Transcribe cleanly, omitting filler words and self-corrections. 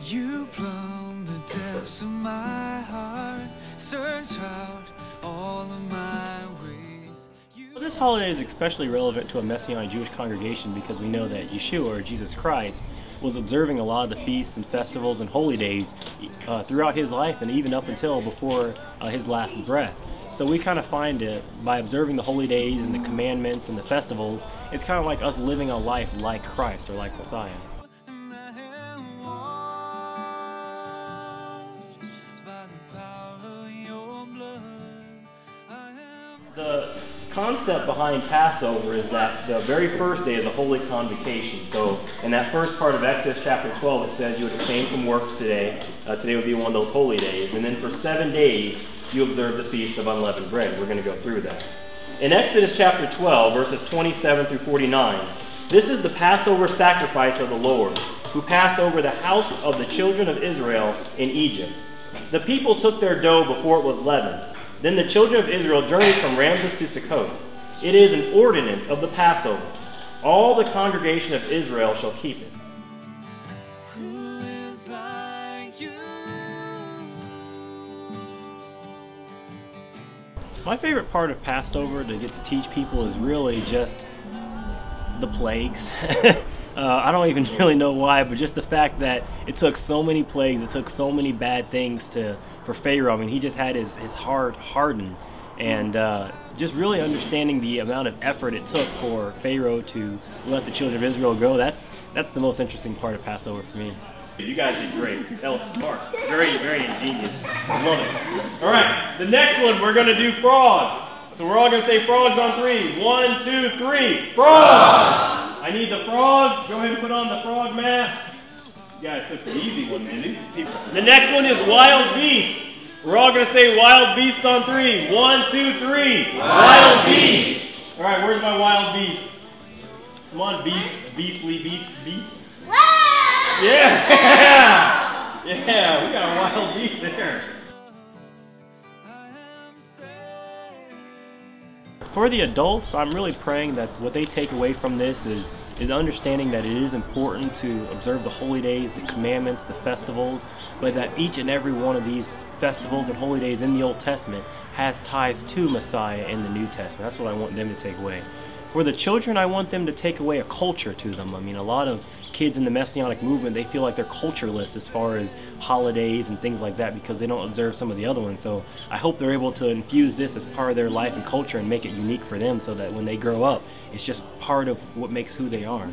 You plumb the depths of my heart, search out all of my ways. Well, this holiday is especially relevant to a Messianic Jewish congregation because we know that Yeshua, or Jesus Christ, was observing a lot of the feasts and festivals and holy days throughout his life and even up until before his last breath. So we kind of find it by observing the holy days and the commandments and the festivals, it's kind of like us living a life like Christ or like Messiah. The concept behind Passover is that the very first day is a holy convocation. So in that first part of Exodus chapter 12, it says you would abstain from work today. Today would be one of those holy days. And then for 7 days, you observe the Feast of Unleavened Bread. We're going to go through that. In Exodus chapter 12, verses 27 through 49, this is the Passover sacrifice of the Lord, who passed over the house of the children of Israel in Egypt. The people took their dough before it was leavened. Then the children of Israel journeyed from Ramses to Succoth. It is an ordinance of the Passover. All the congregation of Israel shall keep it. Who is like you? My favorite part of Passover to get to teach people is really just the plagues. I don't even really know why, but just the fact that it took so many plagues, it took so many bad things for Pharaoh. I mean, he just had his heart hardened. And just really understanding the amount of effort it took for Pharaoh to let the children of Israel go, that's the most interesting part of Passover for me. You guys did great. That was smart. Very, very ingenious. I love it. All right, the next one, we're going to do frogs. So we're all going to say frogs on 3. 1, 2, 3. Frogs! I need the frogs. Go ahead and put on the frog masks. You guys took the easy one, man. These people. The next one is wild beasts. We're all going to say wild beasts on 3. 1, 2, 3. Wild beasts. All right, where's my wild beasts? Come on, beasts, beastly beasts, beasts. Yeah! Yeah, we got a wild beast there. For the adults, I'm really praying that what they take away from this is understanding that it is important to observe the holy days, the commandments, the festivals, but that each and every one of these festivals and holy days in the Old Testament has ties to Messiah in the New Testament. That's what I want them to take away. For the children, I want them to take away a culture to them. I mean, a lot of kids in the Messianic movement, they feel like they're cultureless as far as holidays and things like that because they don't observe some of the other ones. So I hope they're able to infuse this as part of their life and culture and make it unique for them so that when they grow up, it's just part of what makes who they are.